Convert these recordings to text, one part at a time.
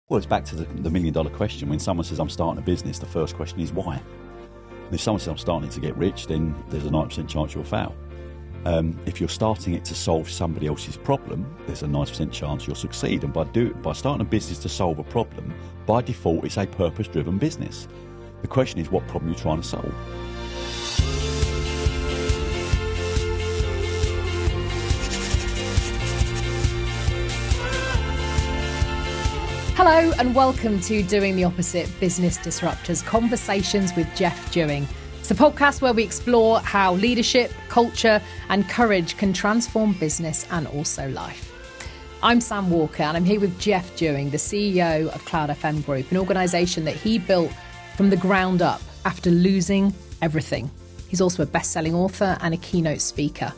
Well, it's back to the million-dollar question. When someone says, I'm starting a business, the first question is why? And if someone says, I'm starting to get rich, then there's a 90% chance you'll fail. If you're starting it to solve somebody else's problem, there's a 90% chance you'll succeed. And by starting a business to solve a problem, by default, it's a purpose-driven business. The question is, what problem you're trying to solve? Hello and welcome to Doing the Opposite Business Disruptors, Conversations with Jeff Dewing. It's a podcast where we explore how leadership, culture and courage can transform business and also life. I'm Sam Walker and I'm here with Jeff Dewing, the CEO of Cloudfm Group, an organisation that he built from the ground up after losing everything. He's also a best-selling author and a keynote speaker.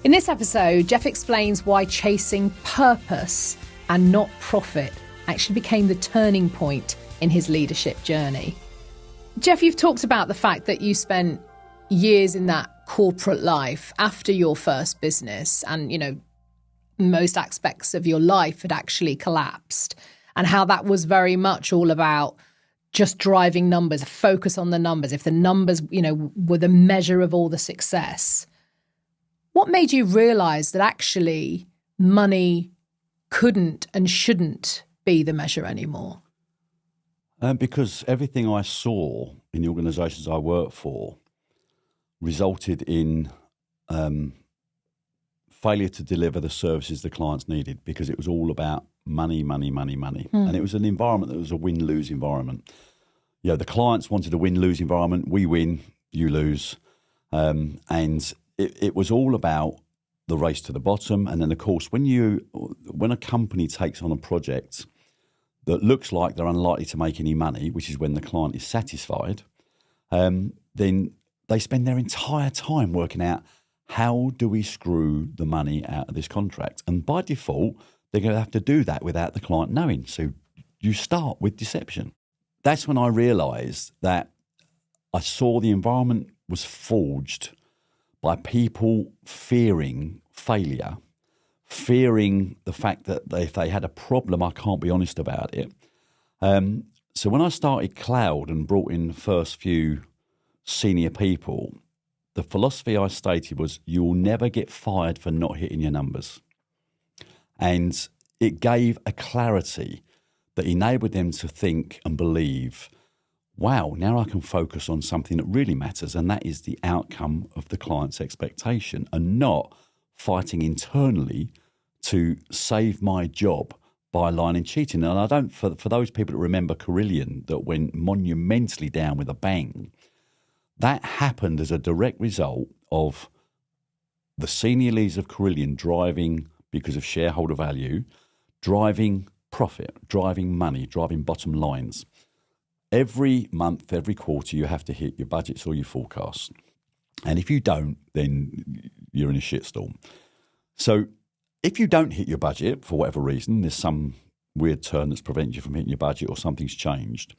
In this episode, Jeff explains why chasing purpose and not profit actually became the turning point in his leadership journey. Jeff, you've talked about the fact that you spent years in that corporate life after your first business and, most aspects of your life had actually collapsed and how that was very much all about just driving numbers, a focus on the numbers. If the numbers, were the measure of all the success, what made you realize that actually money couldn't and shouldn't be the measure anymore? Because everything I saw in the organisations I worked for resulted in failure to deliver the services the clients needed, because it was all about money. And it was an environment that was a win-lose environment. The clients wanted a win-lose environment. We win, you lose. And it was all about the race to the bottom. And then, of course, when a company takes on a project that looks like they're unlikely to make any money, which is when the client is satisfied, then they spend their entire time working out, how do we screw the money out of this contract? And by default, they're going to have to do that without the client knowing. So you start with deception. That's when I realised that I saw the environment was forged by people fearing failure, fearing the fact that if they had a problem, I can't be honest about it. So when I started Cloud and brought in the first few senior people, the philosophy I stated was, you will never get fired for not hitting your numbers. And it gave a clarity that enabled them to think and believe, wow, now I can focus on something that really matters, and that is the outcome of the client's expectation, and not fighting internally to save my job by lying and cheating. And I don't, for those people that remember Carillion, that went monumentally down with a bang, that happened as a direct result of the senior leaders of Carillion driving, because of shareholder value, driving profit, driving money, driving bottom lines. Every month, every quarter, you have to hit your budgets or your forecasts. And if you don't, then you're in a shitstorm. So if you don't hit your budget for whatever reason, there's some weird turn that's preventing you from hitting your budget or something's changed,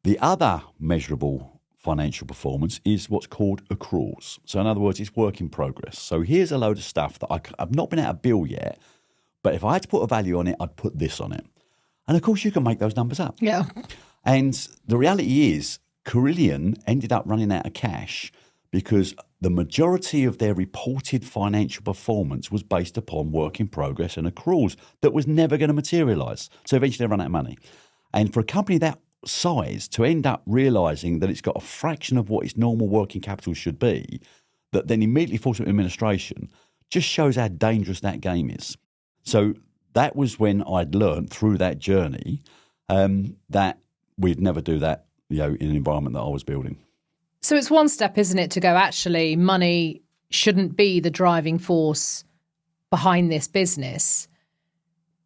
the other measurable financial performance is what's called accruals. So in other words, it's work in progress. So here's a load of stuff that I've not been able to bill yet, but if I had to put a value on it, I'd put this on it. And of course, you can make those numbers up. Yeah. And the reality is, Carillion ended up running out of cash because the majority of their reported financial performance was based upon work in progress and accruals that was never going to materialise. So eventually they ran out of money. And for a company that size to end up realising that it's got a fraction of what its normal working capital should be, that then immediately falls into administration, just shows how dangerous that game is. So that was when I'd learned through that journey that we'd never do that, in an environment that I was building. So it's one step, isn't it, to go, actually, money shouldn't be the driving force behind this business.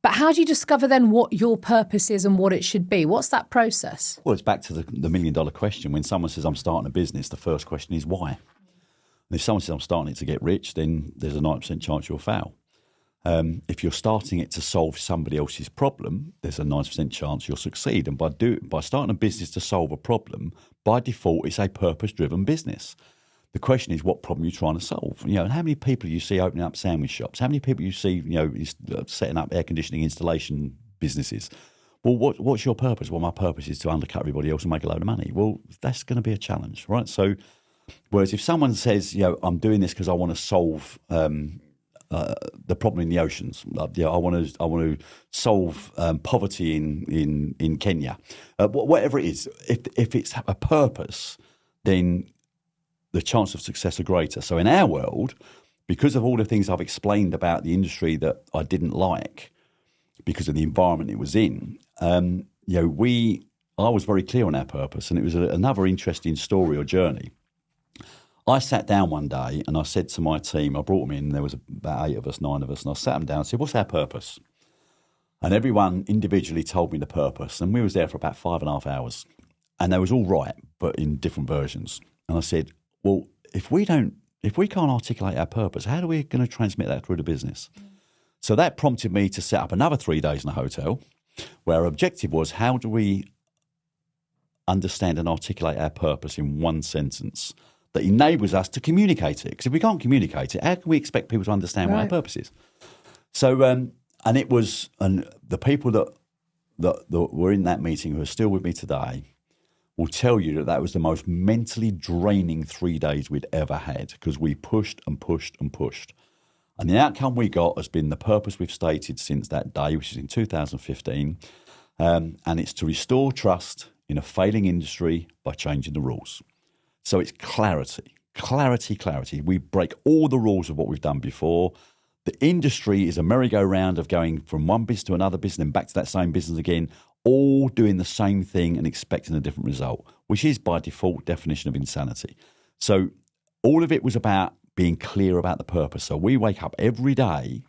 But how do you discover then what your purpose is and what it should be? What's that process? Well, it's back to the million-dollar question. When someone says, I'm starting a business, the first question is why? And if someone says, I'm starting it to get rich, then there's a 90% chance you'll fail. If you're starting it to solve somebody else's problem, there's a 90% chance you'll succeed. And by starting a business to solve a problem, by default, it's a purpose-driven business. The question is, what problem you're trying to solve? And how many people you see opening up sandwich shops? How many people you see, setting up air conditioning installation businesses? well, what's your purpose? Well, my purpose is to undercut everybody else and make a load of money. Well, that's going to be a challenge, right? So, whereas if someone says, I'm doing this because I want to solve the problem in the oceans, I want to solve poverty in Kenya, whatever it is. If it's a purpose, then the chance of success are greater. So in our world, because of all the things I've explained about the industry that I didn't like because of the environment it was in, I was very clear on our purpose, and it was another interesting story or journey. I sat down one day and I said to my team, I brought them in, there was about 9 of us, and I sat them down and said, what's our purpose? And everyone individually told me the purpose, and we was there for about 5.5 hours, and they was all right, but in different versions. And I said, well, if we can't articulate our purpose, how are we going to transmit that through the business? So that prompted me to set up another 3 days in a hotel, where our objective was, how do we understand and articulate our purpose in one sentence that enables us to communicate it? Because if we can't communicate it, how can we expect people to understand what our purpose is? So, and the people that were in that meeting who are still with me today will tell you that was the most mentally draining 3 days we'd ever had, because we pushed and pushed and pushed. And the outcome we got has been the purpose we've stated since that day, which is in 2015, and it's to restore trust in a failing industry by changing the rules. So it's clarity, clarity, clarity. We break all the rules of what we've done before. The industry is a merry-go-round of going from one business to another business and back to that same business again, all doing the same thing and expecting a different result, which is by default definition of insanity. So all of it was about being clear about the purpose. So we wake up every day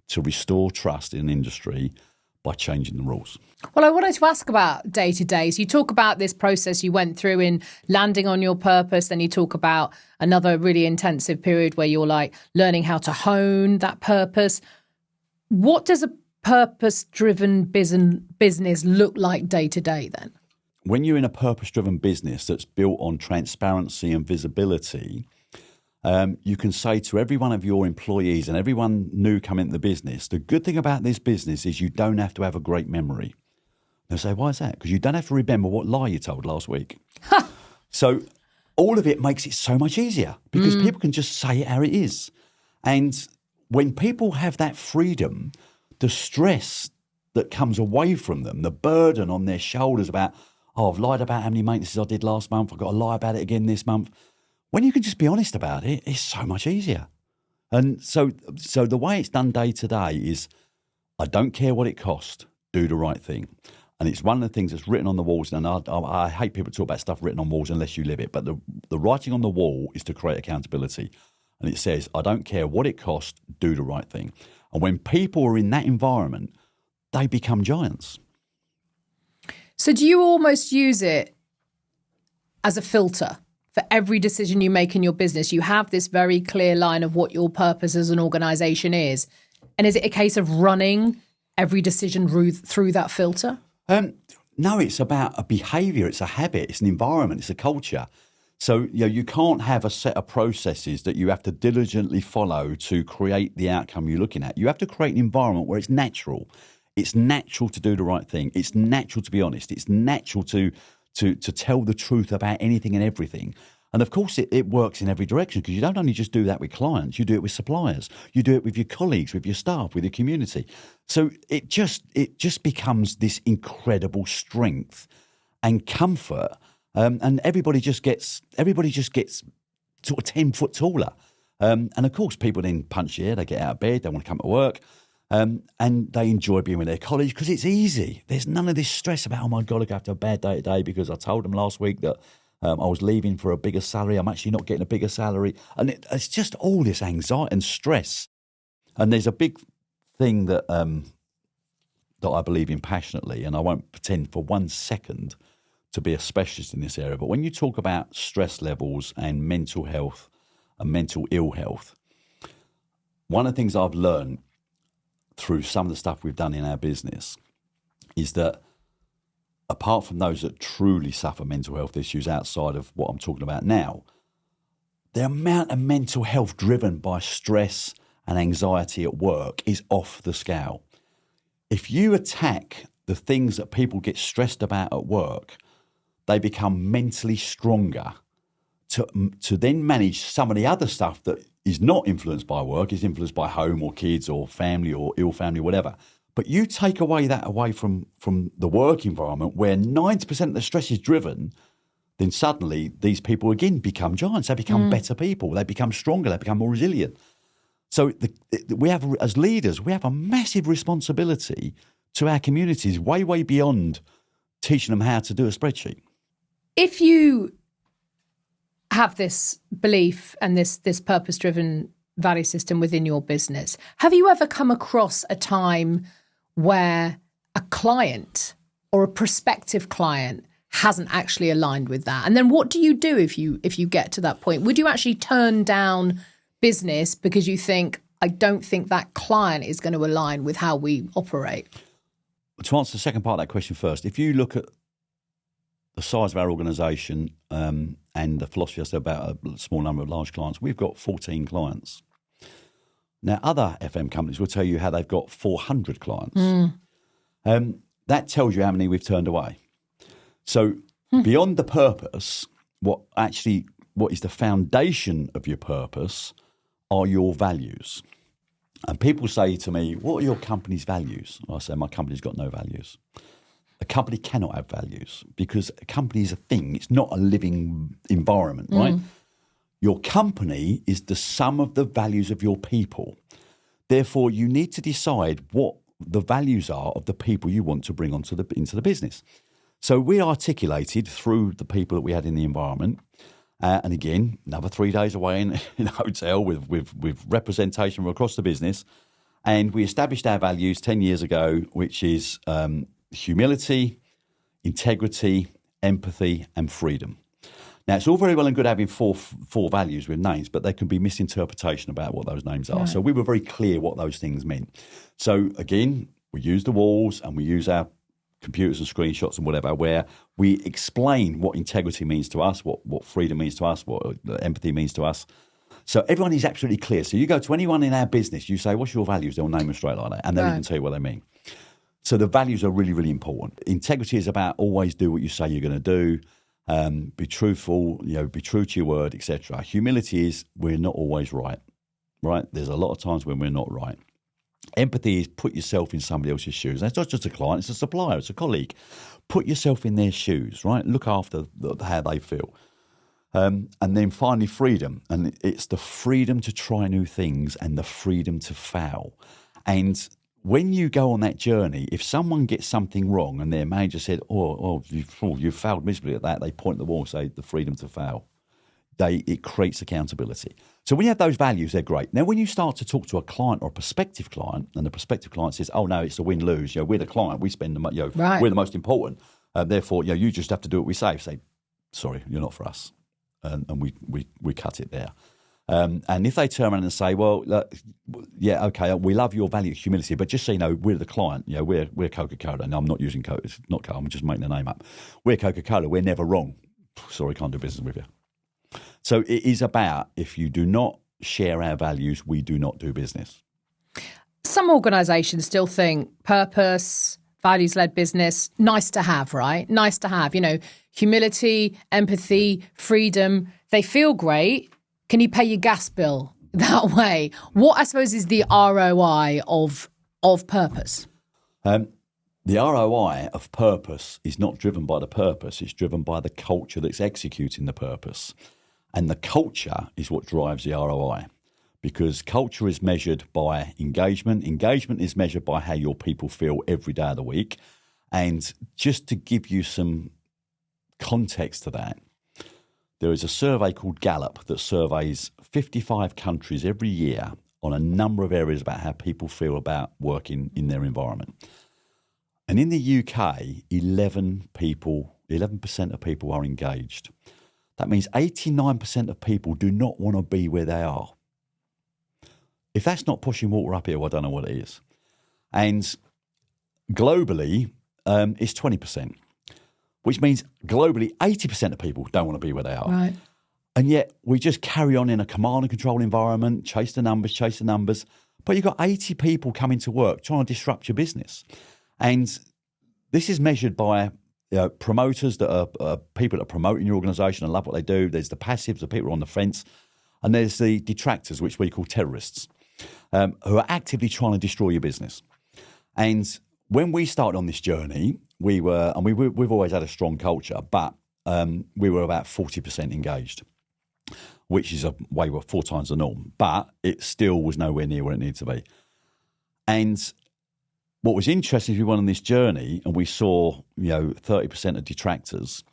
to restore trust in an industry by changing the rules. Well, I wanted to ask about day-to-days. You talk about this process you went through in landing on your purpose. Then you talk about another really intensive period where you're like learning how to hone that purpose. What does a purpose-driven business look like day-to-day then? When you're in a purpose-driven business that's built on transparency and visibility, you can say to every one of your employees and everyone new coming into the business, the good thing about this business is you don't have to have a great memory. They'll say, why is that? Because you don't have to remember what lie you told last week. So all of it makes it so much easier because people can just say it how it is. And when people have that freedom, the stress that comes away from them, the burden on their shoulders about, I've lied about how many maintenances I did last month, I've got to lie about it again this month. When you can just be honest about it, it's so much easier. And so the way it's done day to day is, I don't care what it costs, do the right thing. And it's one of the things that's written on the walls. And I hate people talk about stuff written on walls unless you live it. But the writing on the wall is to create accountability. And it says, I don't care what it costs, do the right thing. And when people are in that environment, they become giants. So do you almost use it as a filter? For every decision you make in your business, you have this very clear line of what your purpose as an organization is. And is it a case of running every decision through that filter? No, it's about a behaviour. It's a habit. It's an environment. It's a culture. So you can't have a set of processes that you have to diligently follow to create the outcome you're looking at. You have to create an environment where it's natural. It's natural to do the right thing. It's natural to be honest. It's natural to tell the truth about anything and everything. And of course, it works in every direction because you don't only just do that with clients, you do it with suppliers, you do it with your colleagues, with your staff, with your community. So it just becomes this incredible strength and comfort, and everybody just gets sort of 10 foot taller. And of course, people then punch the air, they get out of bed, they want to come to work. And they enjoy being with their colleagues because it's easy. There's none of this stress about, oh my God, I have to have a bad day today because I told them last week that I was leaving for a bigger salary. I'm actually not getting a bigger salary. And it's just all this anxiety and stress. And there's a big thing that I believe in passionately, and I won't pretend for 1 second to be a specialist in this area. But when you talk about stress levels and mental health and mental ill health, one of the things I've learned through some of the stuff we've done in our business is that apart from those that truly suffer mental health issues outside of what I'm talking about now, the amount of mental health driven by stress and anxiety at work is off the scale. If you attack the things that people get stressed about at work, they become mentally stronger to then manage some of the other stuff that is not influenced by work, is influenced by home or kids or family or ill family, whatever. But you take that away from the work environment where 90% of the stress is driven, then suddenly these people again become giants. They become better people. They become stronger. They become more resilient. So we have, as leaders, we have a massive responsibility to our communities, way, way beyond teaching them how to do a spreadsheet. If you have this belief and this purpose-driven value system within your business, have you ever come across a time where a client or a prospective client hasn't actually aligned with that? And then what do you do if you get to that point? Would you actually turn down business because you think, I don't think that client is going to align with how we operate? To answer the second part of that question first, if you look at the size of our organisation and the philosophy I said about a small number of large clients, we've got 14 clients. Now, other FM companies will tell you how they've got 400 clients. That tells you how many we've turned away. So beyond the purpose, what is the foundation of your purpose are your values. And people say to me, what are your company's values? I say, my company's got no values. A company cannot have values because a company is a thing. It's not a living environment, right? Your company is the sum of the values of your people. Therefore, you need to decide what the values are of the people you want to bring into the business. So we articulated through the people that we had in the environment, and again, another 3 days away in a hotel with representation from across the business, and we established our values 10 years ago, which is humility, integrity, empathy, and freedom. Now, it's all very well and good having four values with names, but there can be misinterpretation about what those names are. Right. So we were very clear what those things meant. So again, we use the walls and we use our computers and screenshots and whatever, where we explain what integrity means to us, what freedom means to us, what empathy means to us. So everyone is absolutely clear. So you go to anyone in our business, you say, what's your values? They'll name them straight like that, and they'll even tell you what they mean. So the values are really, really important. Integrity is about always do what you say you're going to do. Be truthful, be true to your word, etc. Humility is we're not always right? There's a lot of times when we're not right. Empathy is put yourself in somebody else's shoes. And it's not just a client, it's a supplier, it's a colleague. Put yourself in their shoes, right? Look after how they feel. And then finally, freedom. And it's the freedom to try new things and the freedom to fail. And when you go on that journey, if someone gets something wrong and their manager said, you've failed miserably at that, they point at the wall and say, the freedom to fail. It creates accountability. So when you have those values, they're great. Now, when you start to talk to a client or a prospective client, and the prospective client says, oh, no, it's a win-lose. We're the client. We spend the money. We're the most important. Therefore, you just have to do what we say. Say, sorry, you're not for us. And we cut it there. And if they turn around and say, well, okay, we love your value of humility, but just so you know, we're the client. We're Coca-Cola. And I'm not using Coke. It's not Coke. I'm just making the name up. We're Coca-Cola. We're never wrong. Sorry, can't do business with you. So it is about, if you do not share our values, we do not do business. Some organisations still think purpose, values-led business, nice to have, right? Nice to have, humility, empathy, freedom. They feel great. Can you pay your gas bill that way? What, I suppose, is the ROI of purpose? The ROI of purpose is not driven by the purpose. It's driven by the culture that's executing the purpose. And the culture is what drives the ROI, because culture is measured by engagement. Engagement is measured by how your people feel every day of the week. And just to give you some context to that, there is a survey called Gallup that surveys 55 countries every year on a number of areas about how people feel about working in their environment. And in the UK, 11% of people are engaged. That means 89% of people do not want to be where they are. If that's not pushing water uphill, I don't know what it is. And globally, it's 20%, which means globally 80% of people don't want to be where they are. Right. And yet we just carry on in a command and control environment, chase the numbers. But you've got 80 people coming to work trying to disrupt your business. And this is measured by promoters that are people that are promoting your organisation and love what they do. There's the passives, the people on the fence, and there's the detractors, which we call terrorists, who are actively trying to destroy your business. And when we started on this journey, we've always had a strong culture, but we were about 40% engaged, which is way 4 times the norm, but it still was nowhere near where it needed to be. And what was interesting is we went on this journey and we saw, 30% of detractors.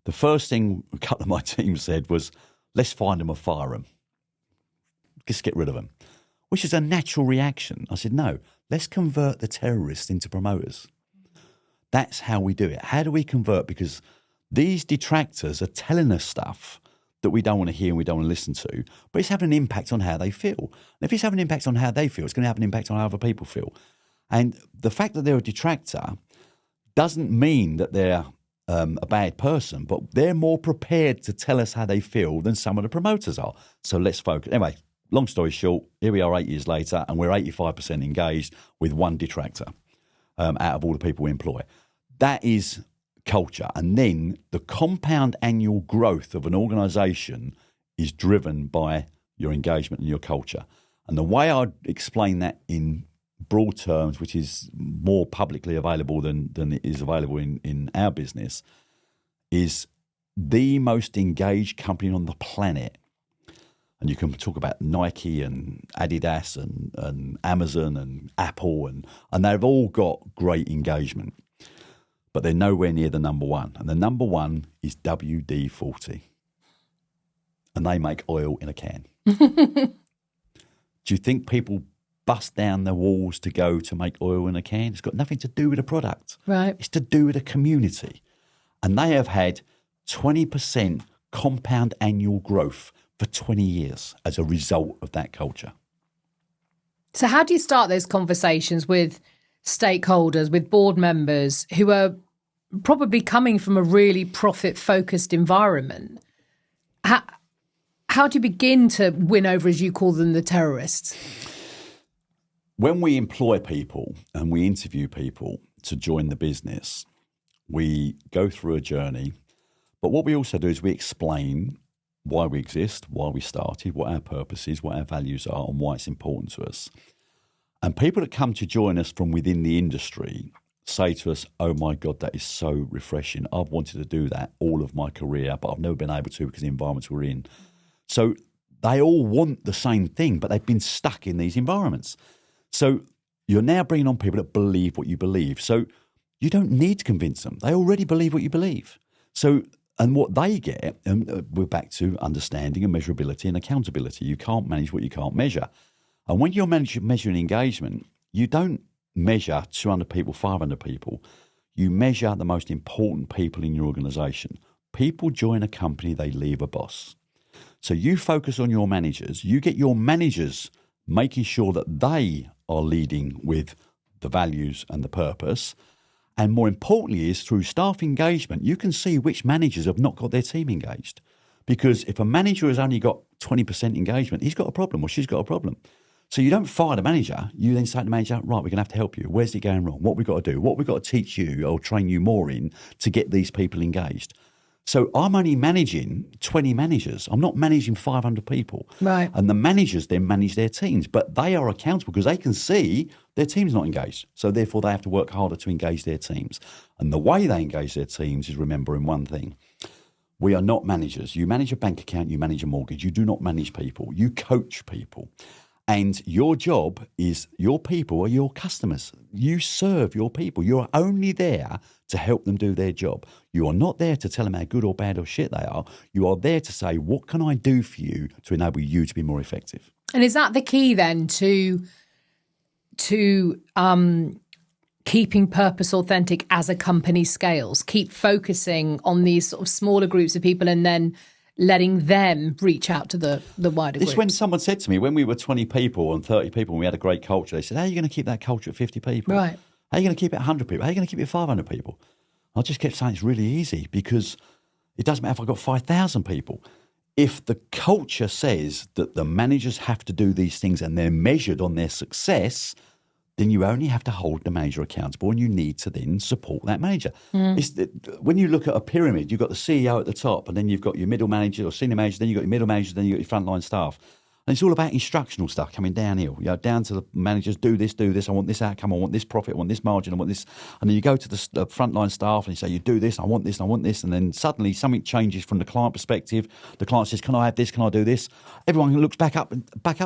The first thing a couple of my team said was, let's find them and fire them. Just get rid of them, which is a natural reaction. I said, no, let's convert the terrorists into promoters. That's how we do it. How do we convert? Because these detractors are telling us stuff that we don't want to hear and we don't want to listen to, but it's having an impact on how they feel. And if it's having an impact on how they feel, it's going to have an impact on how other people feel. And the fact that they're a detractor doesn't mean that they're a bad person, but they're more prepared to tell us how they feel than some of the promoters are. So let's focus. Anyway, long story short, here we are 8 years later, and we're 85% engaged with one detractor out of all the people we employ. That is culture. And then the compound annual growth of an organisation is driven by your engagement and your culture. And the way I'd explain that in broad terms, which is more publicly available than it is available in our business, is the most engaged company on the planet. And you can talk about Nike and Adidas and Amazon and Apple, and they've all got great engagement. But they're nowhere near the number one. And the number one is WD-40. And they make oil in a can. Do you think people bust down the walls to go to make oil in a can? It's got nothing to do with the product. Right. It's to do with the community. And they have had 20% compound annual growth for 20 years as a result of that culture. So how do you start those conversations with stakeholders, with board members who are probably coming from a really profit-focused environment? How do you begin to win over, as you call them, the terrorists? When we employ people and we interview people to join the business, we go through a journey. But what we also do is we explain why we exist, why we started, what our purpose is, what our values are, and why it's important to us. And people that come to join us from within the industry say to us, oh my God, that is so refreshing. I've wanted to do that all of my career, but I've never been able to because the environments we're in. So they all want the same thing, but they've been stuck in these environments. So you're now bringing on people that believe what you believe. So you don't need to convince them. They already believe what you believe. So, and what they get, and we're back to understanding and measurability and accountability. You can't manage what you can't measure. And when you're measuring engagement, you don't measure 200 people, 500 people. You measure the most important people in your organization. People join a company, they leave a boss. So you focus on your managers. You get your managers making sure that they are leading with the values and the purpose. And more importantly is through staff engagement, you can see which managers have not got their team engaged. Because if a manager has only got 20% engagement, he's got a problem or she's got a problem. So you don't fire the manager. You then say to the manager, right, we're going to have to help you. Where's it going wrong? What we've got to do? What we've got to teach you or train you more in to get these people engaged. So I'm only managing 20 managers. I'm not managing 500 people. Right. And the managers then manage their teams, but they are accountable because they can see their team's not engaged. So therefore they have to work harder to engage their teams. And the way they engage their teams is remembering one thing. We are not managers. You manage a bank account, you manage a mortgage. You do not manage people. You coach people. And your job is your people are your customers. You serve your people. You are only there to help them do their job. You are not there to tell them how good or bad or shit they are. You are there to say, what can I do for you to enable you to be more effective? And is that the key then to keeping purpose authentic as a company scales? Keep focusing on these sort of smaller groups of people and then letting them reach out to the wider groups. It's when someone said to me, when we were 20 people and 30 people and we had a great culture, they said, how are you going to keep that culture at 50 people? Right. How are you going to keep it 100 people? How are you going to keep it 500 people? I just kept saying it's really easy because it doesn't matter if I've got 5,000 people. If the culture says that the managers have to do these things and they're measured on their success, then you only have to hold the manager accountable, and you need to then support that manager. When you look at a pyramid, you've got the CEO at the top, and then you've got your middle manager or senior manager, then you've got your middle manager, then you've got your frontline staff. And it's all about instructional stuff coming downhill, down to the managers, do this, I want this outcome, I want this profit, I want this margin, I want this. And then you go to the frontline staff and you say, you do this, I want this, I want this. And then suddenly something changes from the client perspective. The client says, can I have this, can I do this? Everyone looks back up,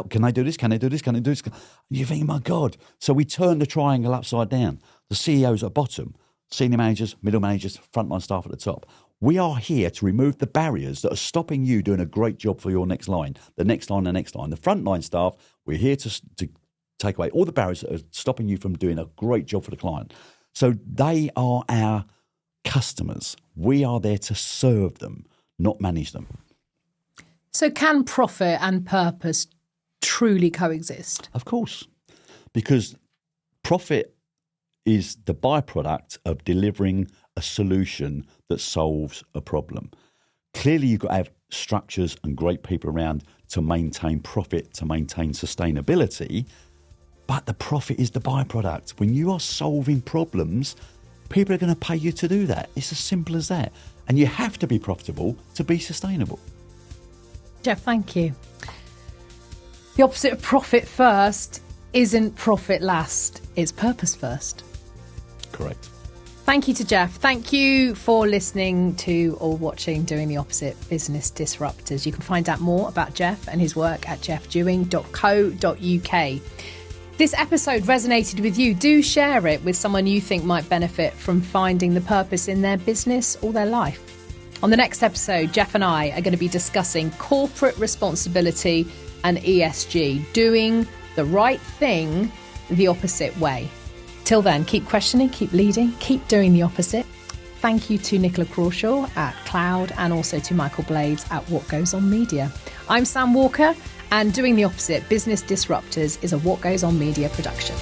can I do this, can I do this, can I do this? And you're thinking, my God. So we turn the triangle upside down. The CEOs at the bottom, senior managers, middle managers, frontline staff at the top. We are here to remove the barriers that are stopping you doing a great job for your next line, the next line, the next line. The frontline staff, we're here to take away all the barriers that are stopping you from doing a great job for the client. So they are our customers. We are there to serve them, not manage them. So can profit and purpose truly coexist? Of course, because profit is the byproduct of delivering a solution that solves a problem. Clearly, you've got to have structures and great people around to maintain profit, to maintain sustainability, but the profit is the byproduct. When you are solving problems, people are going to pay you to do that. It's as simple as that. And you have to be profitable to be sustainable. Jeff, thank you. The opposite of profit first isn't profit last, it's purpose first. Correct. Thank you to Jeff. Thank you for listening to or watching Doing the Opposite Business Disruptors. You can find out more about Jeff and his work at jeffdewing.co.uk. This episode resonated with you. Do share it with someone you think might benefit from finding the purpose in their business or their life. On the next episode, Jeff and I are going to be discussing corporate responsibility and ESG, doing the right thing the opposite way. Till then, keep questioning, keep leading, keep doing the opposite. Thank you to Nicola Crawshaw at Cloud and also to Michael Blades at What Goes On Media. I'm Sam Walker, and Doing the Opposite Business Disruptors is a What Goes On Media production.